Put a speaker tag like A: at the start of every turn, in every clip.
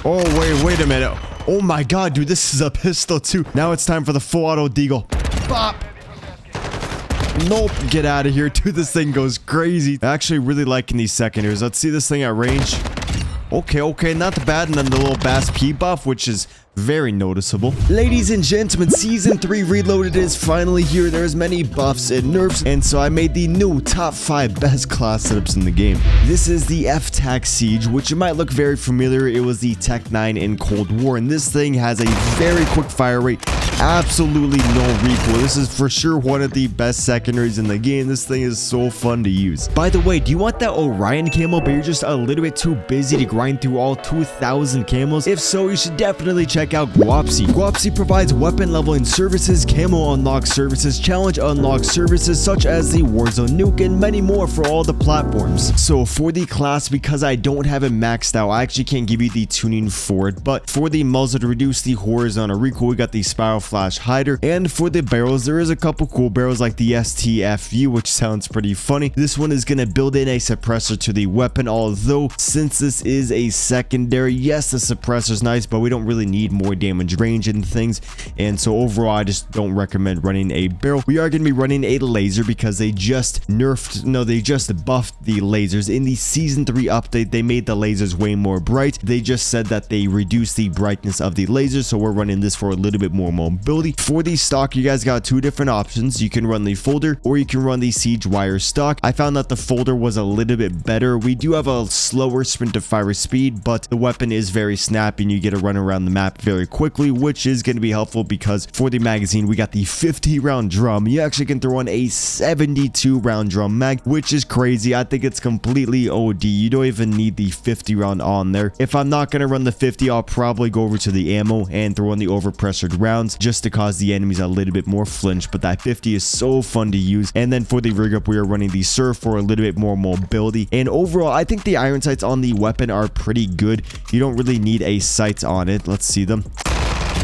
A: Oh, wait a minute. Oh my god, dude, this is a pistol too. Now it's time for the full auto deagle. Bop. Nope, get out of here. Dude, this thing goes crazy. I'm actually really liking these secondaries. Let's see this thing at range. Okay, not bad. And then the little BAS-P buff, which is very noticeable. Ladies and gentlemen, Season 3 Reloaded is finally here. There's many buffs and nerfs, and so I made the new top 5 best class setups in the game. This is the FTAC Siege, which might look very familiar. It was the Tech 9 in Cold War, and this thing has a very quick fire rate. Absolutely no recoil. This is for sure one of the best secondaries in the game. This thing is so fun to use. By the way, do you want that Orion camo, but you're just a little bit too busy to grind through all 2,000 camos? If so, you should definitely check out Guapsi. Guapsi provides weapon leveling services, camo unlock services, challenge unlock services such as the Warzone Nuke, and many more for all the platforms. So for the class, because I don't have it maxed out, I actually can't give you the tuning for it, but for the muzzle to reduce the horizontal recoil, we got the Spiral Flash Hider, and for the barrels, there is a couple cool barrels like the STFU, which sounds pretty funny. This one is going to build in a suppressor to the weapon, although since this is a secondary, yes, the suppressor is nice, but we don't really need more damage range and things, and so overall I just don't recommend running a barrel. We are going to be running a laser because they just buffed the lasers in the Season 3 update. They made the lasers way more bright. They just said that they reduced the brightness of the lasers, so we're running this for a little bit more mobility. For the stock, you guys got two different options. You can run the folder or you can run the siege wire stock. I found that the folder was a little bit better. We do have a slower sprint to fire speed, but the weapon is very snappy and you get to run around the map very quickly, which is going to be helpful because for the magazine, we got the 50 round drum. You actually can throw on a 72 round drum mag, which is crazy. I think it's completely OD. You don't even need the 50 round on there. If I'm not going to run the 50, I'll probably go over to the ammo and throw on the overpressured rounds just to cause the enemies a little bit more flinch, but that 50 is so fun to use. And then for the rig up, we are running the surf for a little bit more mobility, and overall I think the iron sights on the weapon are pretty good. You don't really need a sight on it. Let's see them.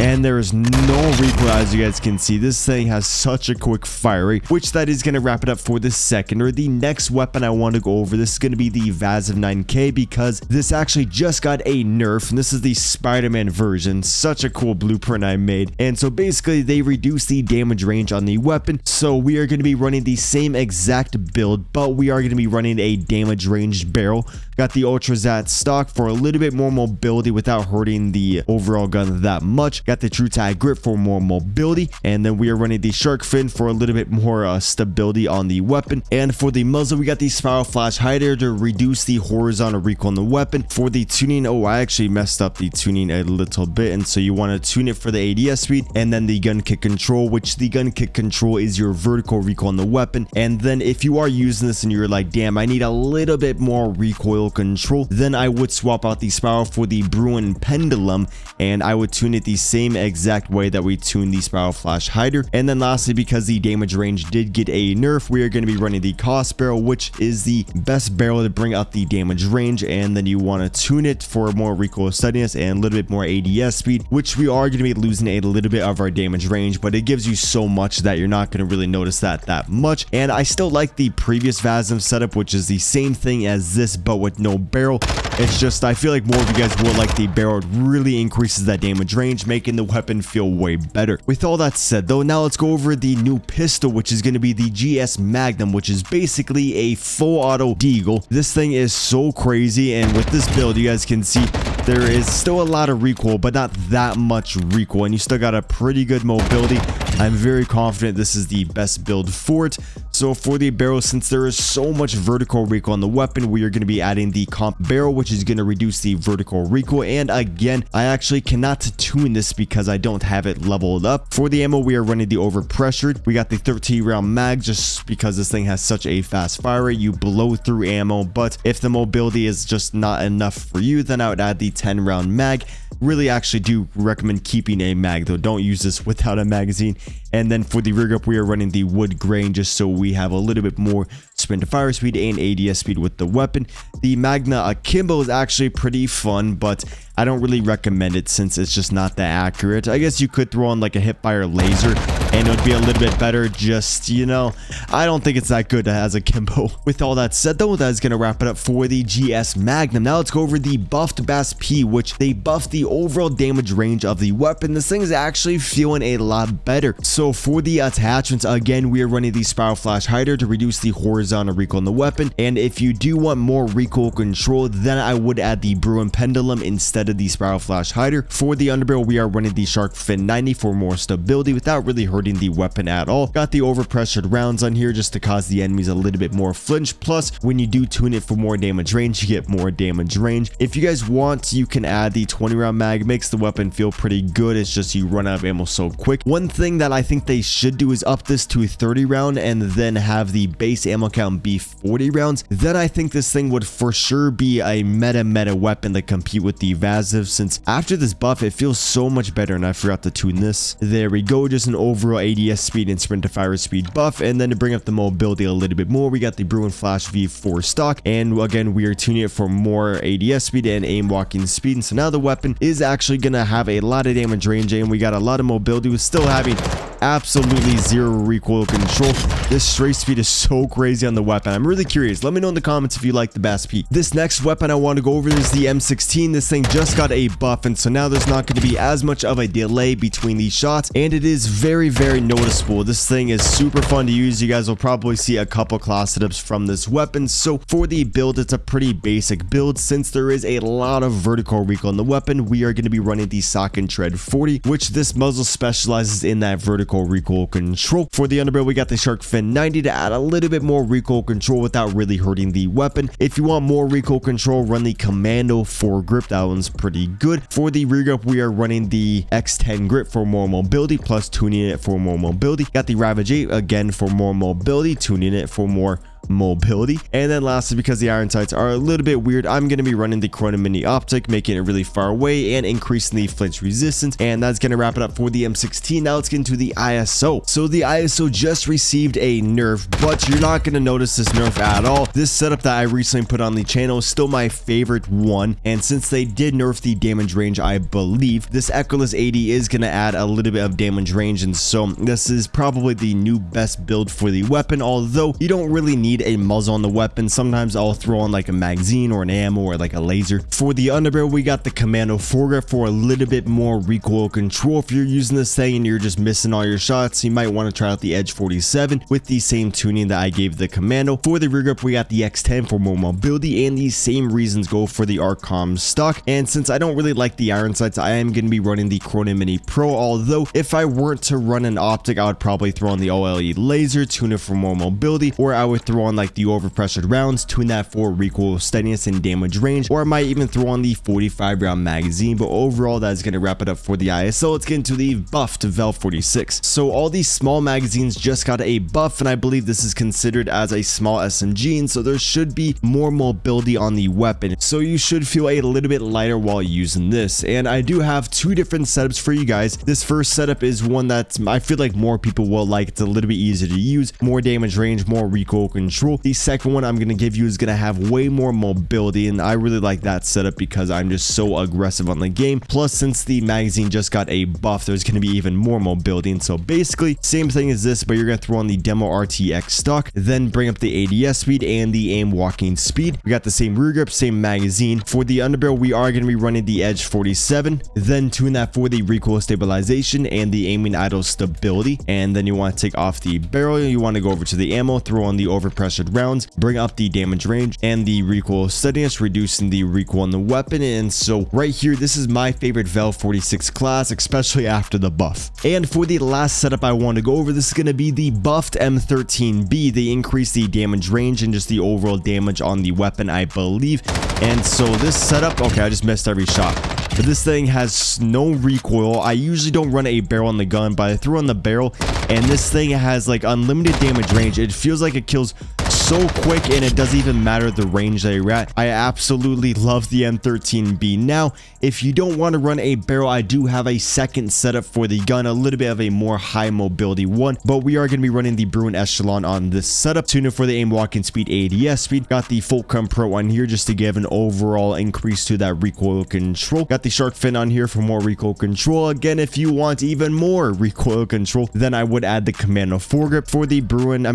A: And there is no recoil, as you guys can see. This thing has such a quick fire rate, which that is going to wrap it up for this second. Or the next weapon I want to go over, this is going to be the VAZNEV 9K, because this actually just got a nerf, and this is the Spider-Man version. Such a cool blueprint I made. And so basically they reduce the damage range on the weapon, so we are going to be running the same exact build, but we are going to be running a damage ranged barrel. Got the Ultra Zat stock for a little bit more mobility without hurting the overall gun that much. Got the True Tag grip for more mobility, and then we are running the Shark Fin for a little bit more stability on the weapon. And for the muzzle, we got the Spiral Flash Hider to reduce the horizontal recoil on the weapon. For the tuning, oh, I actually messed up the tuning a little bit, and so you want to tune it for the ADS speed, and then the gun kick control, which the gun kick control is your vertical recoil on the weapon. And then if you are using this and you're like, damn, I need a little bit more recoil control, then I would swap out the Spiral for the Bruin Pendulum, and I would tune it the same exact way that we tuned the Spiral Flash Hider. And then lastly, because the damage range did get a nerf, we are going to be running the Cost Barrel, which is the best barrel to bring out the damage range, and then you want to tune it for more recoil steadiness and a little bit more ADS speed, which we are going to be losing a little bit of our damage range, but it gives you so much that you're not going to really notice that much. And I still like the previous VAZNEV setup, which is the same thing as this but with no barrel. It's just I feel like more of you guys will like the barrel. It really increases that damage range, making the weapon feel way better. With all that said though, now let's go over the new pistol, which is going to be the GS Magnum, which is basically a full auto deagle. This thing is so crazy, and with this build you guys can see there is still a lot of recoil, but not that much recoil, and you still got a pretty good mobility. I'm very confident this is the best build for it. So for the barrel, since there is so much vertical recoil on the weapon, we are going to be adding the comp barrel, which is going to reduce the vertical recoil. And again, I actually cannot tune this because I don't have it leveled up. For the ammo, we are running the overpressured. We got the 13 round mag just because this thing has such a fast fire rate. You blow through ammo, but if the mobility is just not enough for you, then I would add the 10 round mag. Really actually do recommend keeping a mag though. Don't use this without a magazine. And then for the rig up, we are running the wood grain just so we have a little bit more sprint to fire speed and ADS speed with the weapon. The Magna Akimbo is actually pretty fun, but I don't really recommend it since it's just not that accurate. I guess you could throw on like a hipfire laser, and it would be a little bit better. Just, you know, I don't think it's that good as a Kimbo. With all that said though, that is going to wrap it up for the GS Magnum. Now let's go over the buffed BAS-P, which they buffed the overall damage range of the weapon. This thing is actually feeling a lot better. So for the attachments, again, we are running the Spiral Flash Hider to reduce the horizontal recoil on the weapon. And if you do want more recoil control, then I would add the Bruin Pendulum instead of the Spiral Flash Hider. For the underbarrel, we are running the Shark Fin 90 for more stability without really hurting the weapon at all. Got the overpressured rounds on here just to cause the enemies a little bit more flinch. Plus, when you do tune it for more damage range, you get more damage range. If you guys want, you can add the 20 round mag. Makes the weapon feel pretty good. It's just you run out of ammo so quick. One thing that I think they should do is up this to 30 round and then have the base ammo count be 40 rounds. Then I think this thing would for sure be a meta weapon to compete with the VAZNEV, since after this buff, it feels so much better. And I forgot to tune this. There we go. Just an overall ADS speed and sprint to fire speed buff. And then to bring up the mobility a little bit more, we got the Bruin Flash V4 stock. And again, we are tuning it for more ADS speed and aim walking speed. And so now the weapon is actually going to have a lot of damage range, and we got a lot of mobility with still having absolutely zero recoil control. This stray speed is so crazy on the weapon. I'm really curious. Let me know in the comments if you like the BAS-P. This next weapon I want to go over is the M16. This thing just got a buff, and so now there's not going to be as much of a delay between these shots, and it is very noticeable. This thing is super fun to use. You guys will probably see a couple class setups from this weapon. So for the build, it's a pretty basic build. Since there is a lot of vertical recoil on the weapon, we are going to be running the Sock and Tread 40, which this muzzle specializes in that vertical recoil control. For the underbarrel, we got the Shark Fin 90 to add a little bit more recoil control without really hurting the weapon. If you want more recoil control, run the Commando 4 grip. That one's pretty good. For the rear grip, we are running the X10 grip for more mobility, plus tuning it for more mobility. Got the Ravage 8 again for more mobility, tuning it for more mobility. And then lastly, because the iron sights are a little bit weird, I'm going to be running the Chrono Mini Optic, making it really far away and increasing the flinch resistance. And that's going to wrap it up for the M16. Now let's get into the ISO. So the ISO just received a nerf, but you're not going to notice this nerf at all. This setup that I recently put on the channel is still my favorite one, and since they did nerf the damage range, I believe this Echoless 80 is going to add a little bit of damage range, and so this is probably the new best build for the weapon. Although you don't really need a muzzle on the weapon, sometimes I'll throw on like a magazine or an ammo or like a laser. For the underbarrel, we got the Commando 4 grip for a little bit more recoil control. If you're using this thing and you're just missing all your shots, you might want to try out the Edge 47 with the same tuning that I gave the Commando. For the rear grip, we got the X10 for more mobility, and these same reasons go for the Arcom stock. And since I don't really like the iron sights, I am going to be running the Chrono Mini Pro. Although if I weren't to run an optic, I would probably throw on the OLE laser, tune it for more mobility, or I would throw on like the overpressured rounds, tune that for recoil steadiness and damage range, or I might even throw on the 45 round magazine. But overall, that's going to wrap it up for the ISO. Let's get into the buffed Vel 46. So all these small magazines just got a buff, and I believe this is considered as a small SMG, and so there should be more mobility on the weapon, so you should feel a little bit lighter while using this. And I do have two different setups for you guys. This first setup is one that I feel like more people will like. It's a little bit easier to use, more damage range, more recoil control. The second one I'm going to give you is going to have way more mobility, and I really like that setup because I'm just so aggressive on the game. Plus, since the magazine just got a buff, there's going to be even more mobility. And so basically same thing as this, but you're going to throw on the Demo RTX stock, then bring up the ADS speed and the aim walking speed. We got the same rear grip, same magazine. For the underbarrel, we are going to be running the Edge 47, then tune that for the recoil stabilization and the aiming idle stability. And then you want to take off the barrel, you want to go over to the ammo, throw on the overpressured rounds, bring up the damage range and the recoil steadiness, reducing the recoil on the weapon. And so right here, this is my favorite Vel 46 class, especially after the buff. And for the last setup I want to go over, this is going to be the buffed M13B. They increase the damage range and just the overall damage on the weapon, I believe. And so this setup, okay, I just missed every shot, but this thing has no recoil. I usually don't run a barrel on the gun, but I threw on the barrel, and this thing has like unlimited damage range. It feels like it kills so so quick, and it doesn't even matter the range that you're at. I absolutely love the M13B. Now, if you don't want to run a barrel, I do have a second setup for the gun, a little bit of a more high mobility one, but we are going to be running the Bruin Echelon on this setup. Tuner for the aim, walking speed, ADS speed. Got the Fulcrum Pro on here just to give an overall increase to that recoil control. Got the shark fin on here for more recoil control. Again, if you want even more recoil control, then I would add the Commando foregrip. For the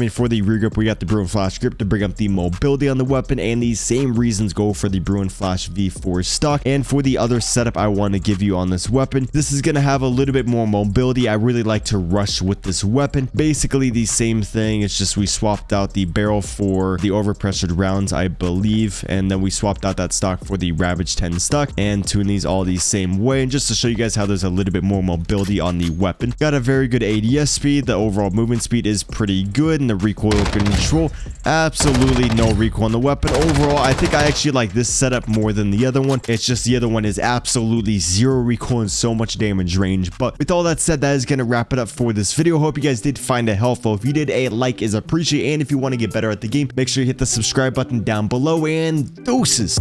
A: for the rear grip, we got the Bruin Flash grip to bring up the mobility on the weapon, and these same reasons go for the Bruin Flash V4 stock. And for the other setup I want to give you on this weapon, this is going to have a little bit more mobility. I really like to rush with this weapon. Basically the same thing, it's just we swapped out the barrel for the overpressured rounds, I believe, and then we swapped out that stock for the Ravage 10 stock and tune these all the same way. And just to show you guys how there's a little bit more mobility on the weapon, got a very good ADS speed. The overall movement speed is pretty good, and the recoil control, absolutely no recoil on the weapon. Overall, I think I actually like this setup more than the other one. It's just the other one is absolutely zero recoil and so much damage range. But with all that said, that is going to wrap it up for this video. Hope you guys did find it helpful. If you did, a like is appreciated, and if you want to get better at the game, make sure you hit the subscribe button down below, and deuces.